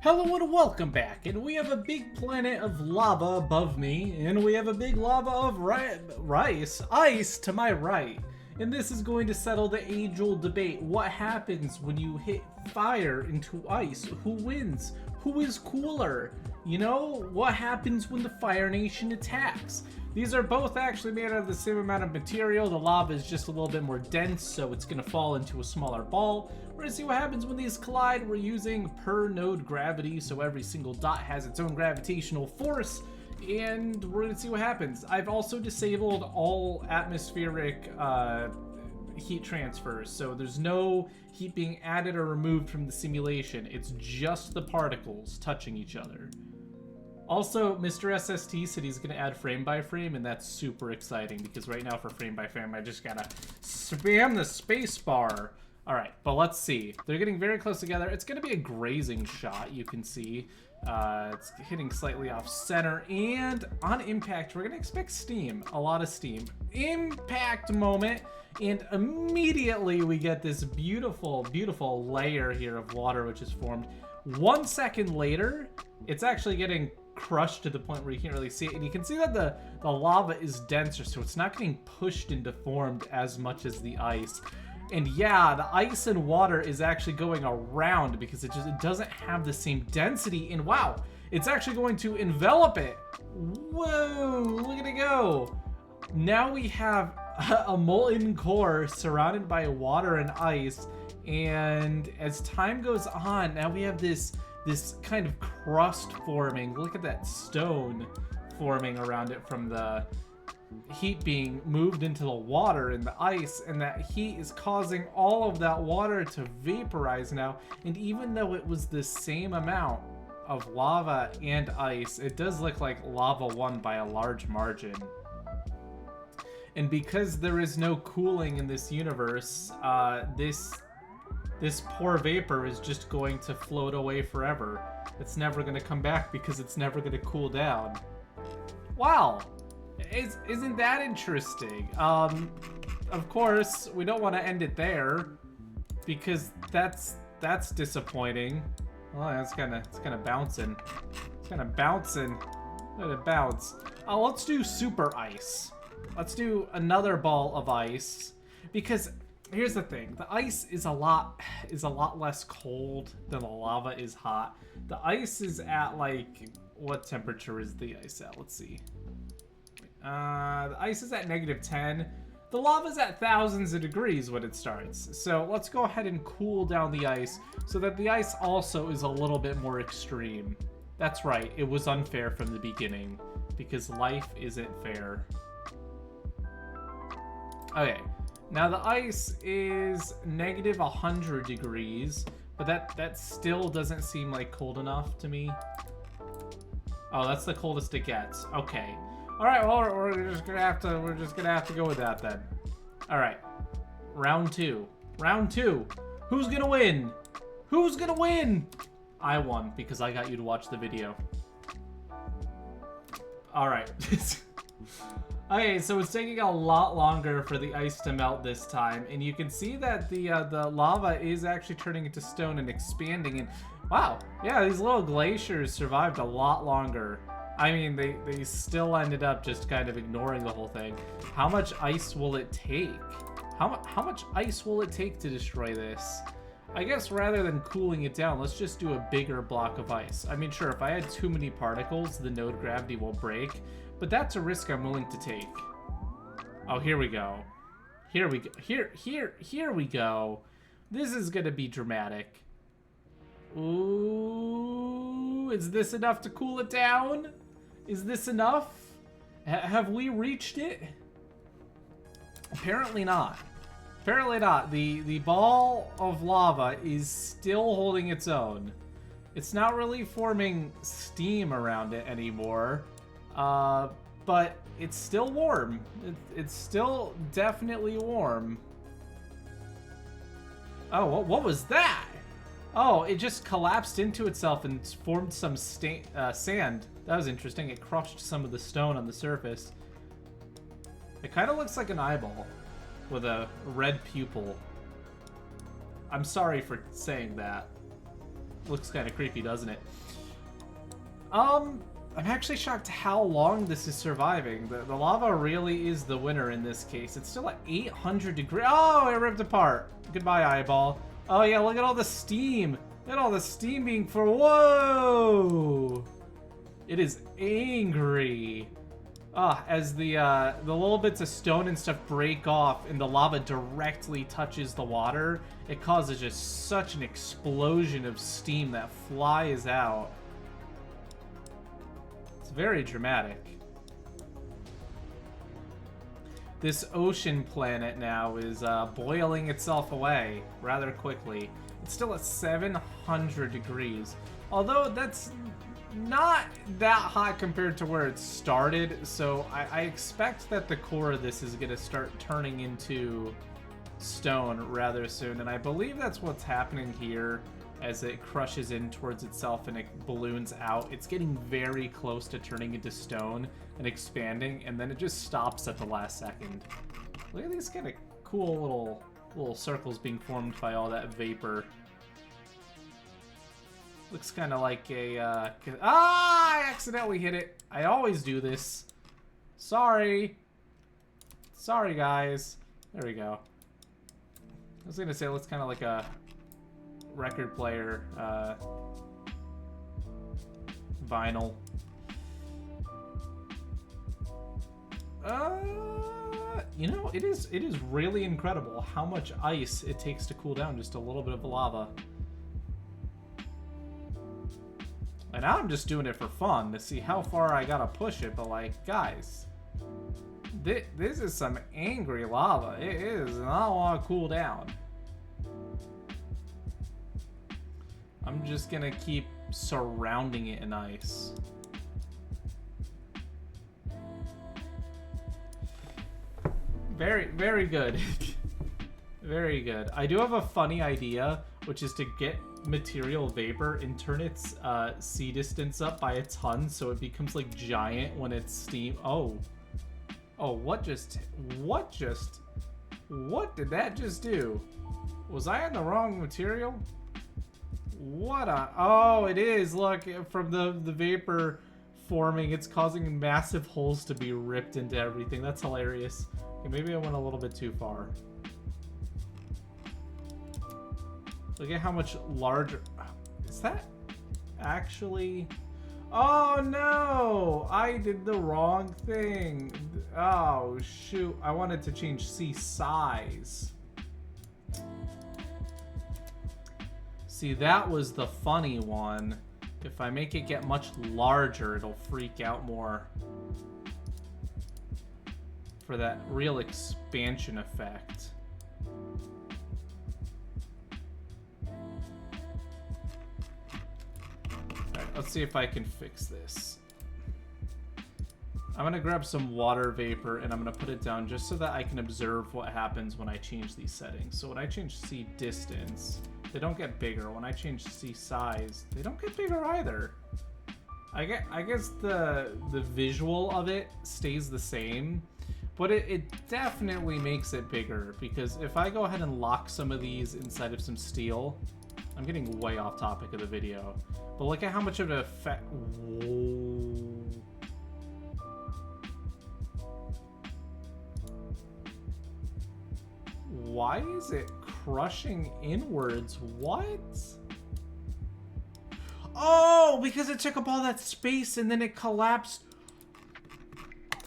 Hello and welcome back, and we have a big planet of lava above me, and we have a big lava of ice to my right. And this is going to settle the age-old debate. What happens when you hit fire into ice? Who wins? Who is cooler? You know, what happens when the Fire Nation attacks? These are both actually made out of the same amount of material. The lava is just a little bit more dense, so it's going to fall into a smaller ball. We're going to see what happens when these collide. We're using per node gravity, so every single dot has its own gravitational force, and we're going to see what happens. I've also disabled all atmospheric heat transfers, so there's no heat being added or removed from the simulation. It's just the particles touching each other. Also, Mr. SST said he's going to add frame by frame, and that's super exciting because right now for frame by frame, I just gotta spam the space bar. All right, but let's see. They're getting very close together. It's going to be a grazing shot, you can see. It's hitting slightly off center, and on impact, we're going to expect steam, a lot of steam. Impact moment, and immediately we get this beautiful, beautiful layer here of water which is formed. 1 second later, it's actually getting crushed to the point where you can't really see it, and you can see that the lava is denser, so it's not getting pushed and deformed as much as the ice. And yeah, the ice and water is actually going around because it doesn't have the same density, and wow, it's actually going to envelop it. Whoa, look at it go. Now we have a molten core surrounded by water and ice, and as time goes on, now we have this kind of crust forming. Look at that stone forming around it from the heat being moved into the water and the ice, and that heat is causing all of that water to vaporize now. And even though it was the same amount of lava and ice, it does look like lava won by a large margin. And because there is no cooling in this universe, this poor vapor is just going to float away forever. It's never going to come back because it's never going to cool down. Wow! Isn't that interesting? Of course, we don't want to end it there because that's disappointing. Oh, it's kind of bouncing. It's kind of bouncing. Let it bounce. Let's do super ice. Let's do another ball of ice, because here's the thing: the ice is a lot less cold than the lava is hot. The ice is at, like, what temperature is the ice at? Let's see. The ice is at -10. The lava's at thousands of degrees when it starts. So let's go ahead and cool down the ice so that the ice also is a little bit more extreme. That's right, it was unfair from the beginning because life isn't fair. Okay, now the ice is -100 degrees, but that still doesn't seem like cold enough to me. Oh, that's the coldest it gets. Okay. All right, well, we're just gonna have to go with that then. All right, round two. Who's gonna win? Who's gonna win? I won because I got you to watch the video. All right. Okay, so it's taking a lot longer for the ice to melt this time, and you can see that the lava is actually turning into stone and expanding. And wow, yeah, these little glaciers survived a lot longer. I mean, they still ended up just kind of ignoring the whole thing. How much ice will it take? How much ice will it take to destroy this? I guess rather than cooling it down, let's just do a bigger block of ice. I mean, sure, if I had too many particles, the node gravity will break, but that's a risk I'm willing to take. Oh, here we go. Here we go. Here we go. This is gonna be dramatic. Ooh, is this enough to cool it down? Is this enough? Have we reached it? Apparently not. Apparently not. The ball of lava is still holding its own. It's not really forming steam around it anymore. But it's still warm. It's still definitely warm. Oh, what was that? Oh, it just collapsed into itself and formed some sand. That was interesting. It crushed some of the stone on the surface. It kind of looks like an eyeball with a red pupil. I'm sorry for saying that. Looks kind of creepy, doesn't it? I'm actually shocked how long this is surviving. The lava really is the winner in this case. It's still at 800 degrees. Oh, it ripped apart. Goodbye, eyeball. Oh yeah, look at all the steam. Look at all the steam being for. Whoa! It is angry. As the little bits of stone and stuff break off and the lava directly touches the water, it causes just such an explosion of steam that flies out. It's very dramatic. This ocean planet now is boiling itself away rather quickly. It's still at 700 degrees. Although that's not that hot compared to where it started, so I expect that the core of this is going to start turning into stone rather soon, and I believe that's what's happening here as it crushes in towards itself and it balloons out. It's getting very close to turning into stone and expanding, and then it just stops at the last second. Look at these kind of cool little circles being formed by all that vapor. Looks kind of like a, I accidentally hit it. I always do this. Sorry. Sorry, guys. There we go. I was gonna say it looks kind of like a record player, vinyl. You know, it is really incredible how much ice it takes to cool down just a little bit of lava. And now I'm just doing it for fun to see how far I gotta push it, but like, guys, this is some angry lava. It is not want to cool down. I'm just gonna keep surrounding it in ice. Very, very good. Very good. I do have a funny idea, which is to get material vapor and turn its sea distance up by a ton so it becomes like giant when it's steam. Oh, what did that just do? Was I on the wrong material? Oh, it is. Look, from the vapor forming, it's causing massive holes to be ripped into everything. That's hilarious. Okay, maybe I went a little bit too far. Look at how much larger. Is that actually? Oh no! I did the wrong thing. Oh shoot! I wanted to change sea size. See, that was the funny one. If I make it get much larger, it'll freak out more. For that real expansion effect. Alright, let's see if I can fix this. I'm gonna grab some water vapor and I'm gonna put it down just so that I can observe what happens when I change these settings. So when I change sea distance, they don't get bigger. When I change sea size, they don't get bigger either. I guess the visual of it stays the same, but it definitely makes it bigger, because if I go ahead and lock some of these inside of some steel, I'm getting way off topic of the video, but look at how much of an effect. Whoa. Why is it crushing inwards? What? Oh, because it took up all that space and then it collapsed.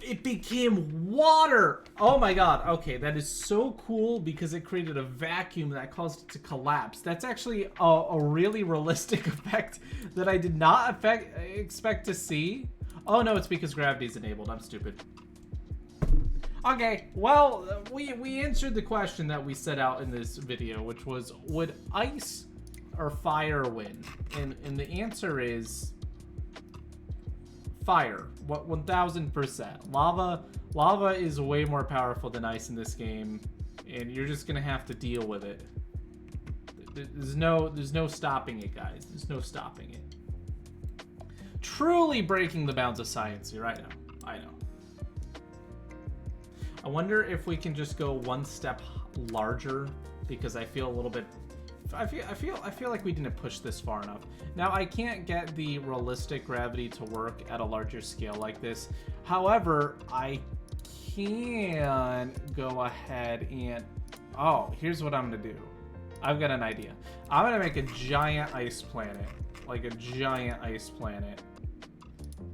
It became water. Oh my god. Okay, that is so cool because it created a vacuum that caused it to collapse. That's actually a really realistic effect that I did not expect to see. Oh no, it's because gravity's enabled. I'm stupid. Okay, well, we answered the question that we set out in this video, which was, would ice or fire win? And the answer is fire. What, 1000%. Lava is way more powerful than ice in this game, and you're just gonna have to deal with it. There's no stopping it, guys. There's no stopping it. Truly breaking the bounds of science here. I know. I wonder if we can just go one step larger, because I feel a little bit I feel like we didn't push this far enough. Now I can't get the realistic gravity to work at a larger scale like this. However, I can go ahead and... Oh, here's what I'm gonna do. I've got an idea. I'm gonna make a giant ice planet. Like a giant ice planet.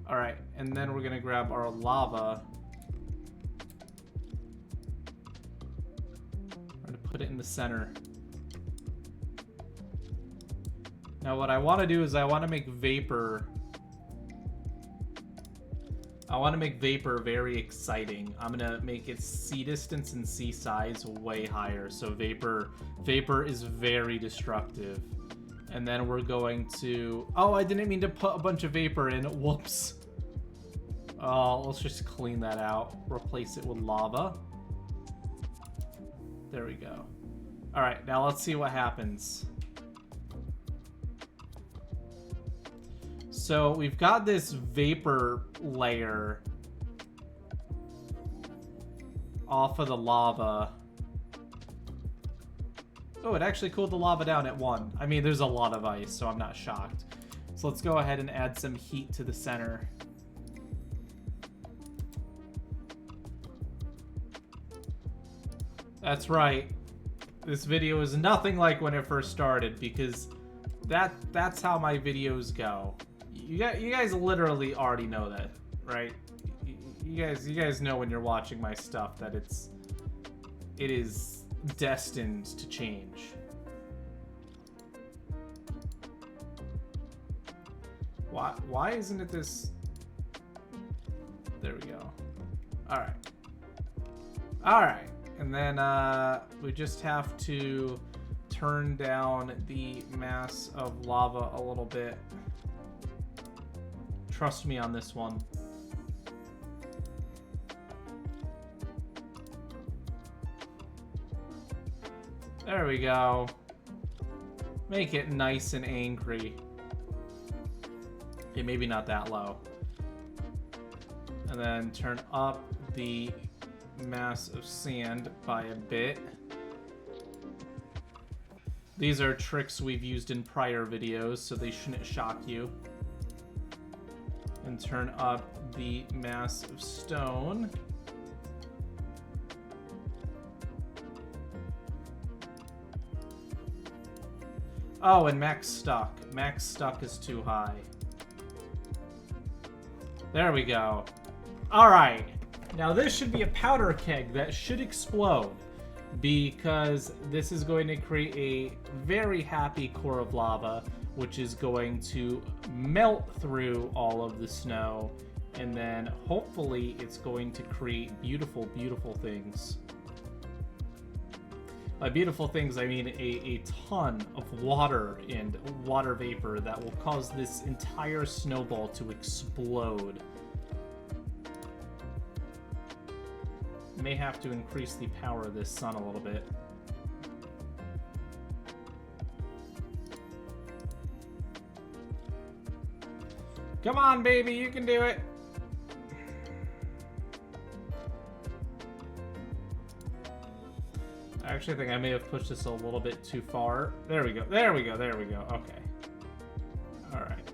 Alright, and then we're gonna grab our lava. We're gonna put it in the center. Now what I want to do is I want to make vapor. I want to make vapor very exciting. I'm gonna make its C distance and C size way higher. So vapor is very destructive. And then we're going to... Oh, I didn't mean to put a bunch of vapor in. Whoops. Oh, let's just clean that out. Replace it with lava. There we go. All right, now let's see what happens. So we've got this vapor layer off of the lava. Oh, it actually cooled the lava down at 1. I mean, there's a lot of ice, so I'm not shocked. So let's go ahead and add some heat to the center. That's right. This video is nothing like when it first started, because that's how my videos go. You guys literally already know that, right? You guys know when you're watching my stuff that it is destined to change. Why isn't it this? There we go. All right, and then we just have to turn down the mass of lava a little bit. Trust me on this one. There we go. Make it nice and angry. Okay, maybe not that low. And then turn up the mass of sand by a bit. These are tricks we've used in prior videos, so they shouldn't shock you. And turn up the mass of stone. Oh, and max stuck. Max stuck is too high. There we go. Alright. Now this should be a powder keg that should explode, because this is going to create a very happy core of lava, which is going to melt through all of the snow, and then hopefully it's going to create beautiful, beautiful things. By beautiful things, I mean a ton of water and water vapor that will cause this entire snowball to explode. May have to increase the power of this sun a little bit. Come on, baby, you can do it. I actually think I may have pushed this a little bit too far. There we go. There we go. There we go. Okay. All right.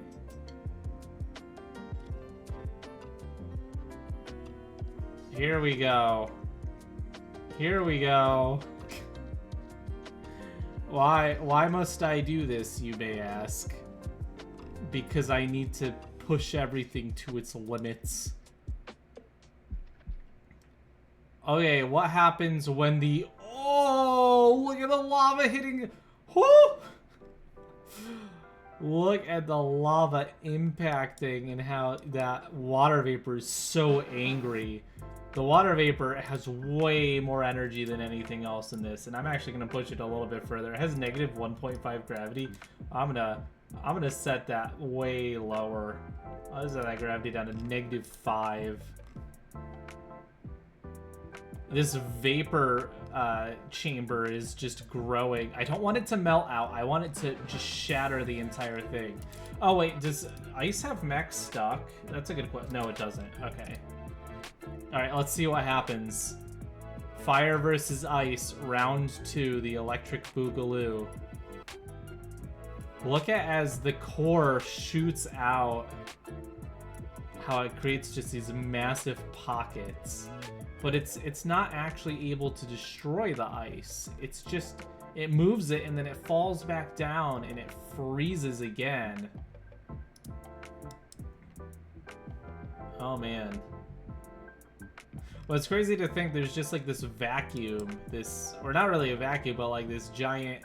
Here we go. Here we go. Why must I do this, you may ask? Because I need to push everything to its limits. Okay, what happens when the... Oh, look at the lava hitting... Whoo! Look at the lava impacting and how that water vapor is so angry. The water vapor has way more energy than anything else in this, and I'm actually going to push it a little bit further. It has negative 1.5 gravity. I'm gonna set that way lower. I'll set that gravity down to negative 5. This vapor chamber is just growing. I don't want it to melt out. I want it to just shatter the entire thing. Oh wait, does ice have max stuck? That's a good question. No, it doesn't. Okay. All right, let's see what happens. Fire versus ice, round 2, the electric boogaloo. Look at as the core shoots out, how it creates just these massive pockets. But it's not actually able to destroy the ice. It's just, it moves it and then it falls back down and it freezes again. Oh man. Well, it's crazy to think there's just like this vacuum, or not really a vacuum, but like this giant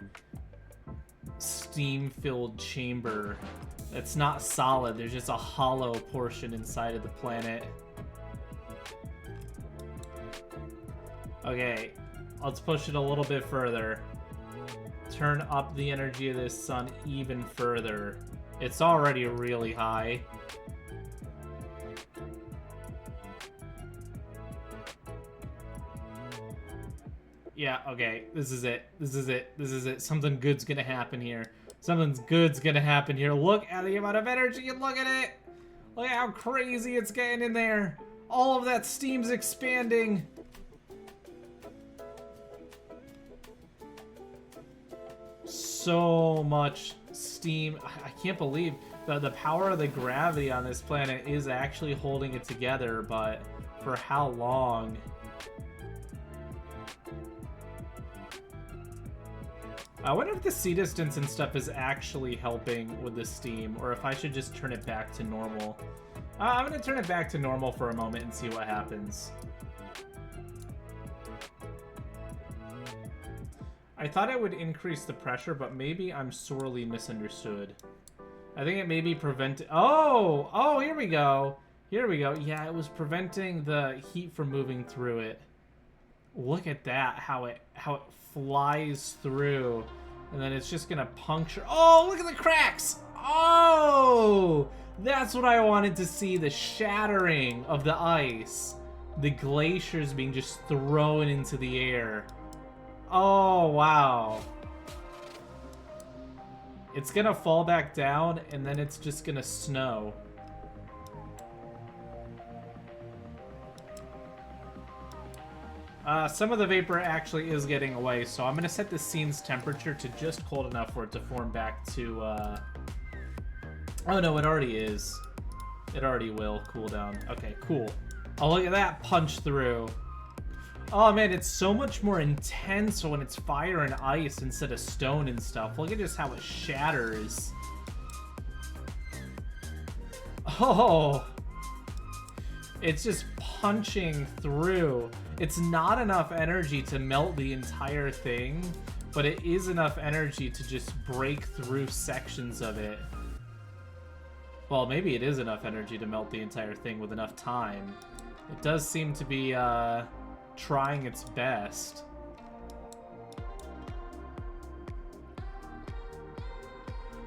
steam-filled chamber that's not solid. There's just a hollow portion inside of the planet. Okay, let's push it a little bit further. Turn up the energy of this sun even further. It's already really high. Yeah, okay, this is it. This is it. This is it. Something good's gonna happen here. Something good's gonna happen here. Look at the amount of energy and look at it! Look at how crazy it's getting in there. All of that steam's expanding. So much steam. I can't believe the power of the gravity on this planet is actually holding it together, but for how long? I wonder if the sea distance and stuff is actually helping with the steam, or if I should just turn it back to normal. I'm going to turn it back to normal for a moment and see what happens. I thought it would increase the pressure, but maybe I'm sorely misunderstood. I think it may be preventing... Oh, here we go. Here we go. Yeah, it was preventing the heat from moving through it. Look at that, how it flies through, and then it's just gonna puncture. Oh, look at the cracks! Oh, that's what I wanted to see, the shattering of the ice. The glaciers being just thrown into the air. Oh, wow. It's gonna fall back down, and then it's just gonna snow. Some of the vapor actually is getting away, so I'm going to set the scene's temperature to just cold enough for it to form back to, Oh no, it already is. It already will cool down. Okay, cool. Oh, look at that punch through. Oh man, it's so much more intense when it's fire and ice instead of stone and stuff. Look at just how it shatters. Oh! It's just punching through. It's not enough energy to melt the entire thing, but it is enough energy to just break through sections of it. Well, maybe it is enough energy to melt the entire thing with enough time. It does seem to be trying its best.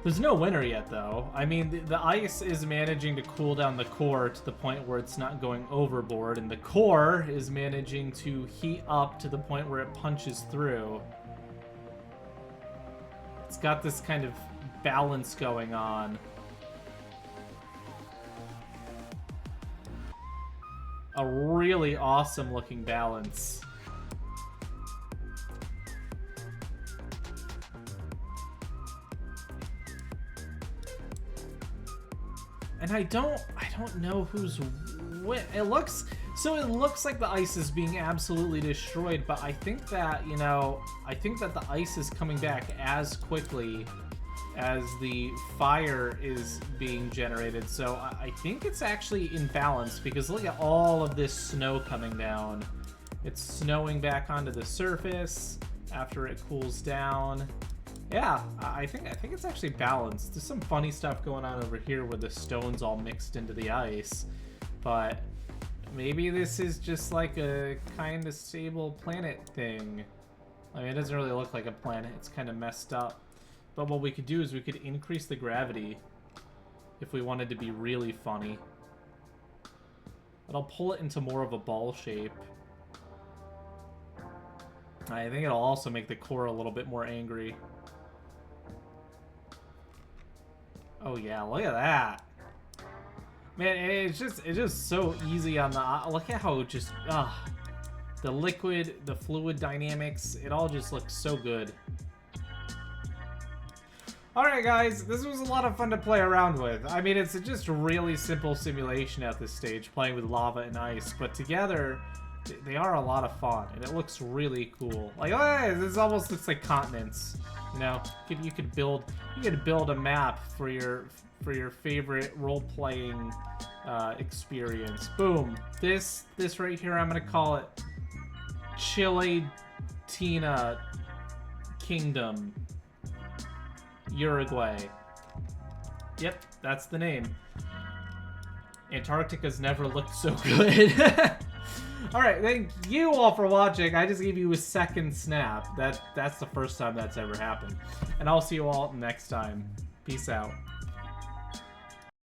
There's no winner yet, though. I mean, the ice is managing to cool down the core to the point where it's not going overboard, and the core is managing to heat up to the point where it punches through. It's got this kind of balance going on. A really awesome looking balance. And I don't know who's win. It looks like the ice is being absolutely destroyed, but I think that, you know, the ice is coming back as quickly as the fire is being generated. So I think it's actually in balance, because look at all of this snow coming down. It's snowing back onto the surface after it cools down. Yeah, I think it's actually balanced. There's some funny stuff going on over here where the stone's all mixed into the ice, but maybe this is just like a kind of stable planet thing. I mean, it doesn't really look like a planet. It's kind of messed up. But what we could do is we could increase the gravity if we wanted to be really funny. It'll pull it into more of a ball shape. I think it'll also make the core a little bit more angry. Oh yeah, look at that. Man, it's just so easy on the... Look at how just... the liquid, the fluid dynamics, it all just looks so good. Alright guys, this was a lot of fun to play around with. I mean, it's just a really simple simulation at this stage, playing with lava and ice, but together, they are a lot of fun, and it looks really cool. Like, oh, this almost looks like continents. You know, you could build a map for your favorite role-playing experience. Boom. This right here, I'm gonna call it Chile Tina Kingdom, Uruguay. Yep, that's the name. Antarctica's never looked so good. Alright, thank you all for watching. I just gave you a second snap. That's the first time that's ever happened. And I'll see you all next time. Peace out.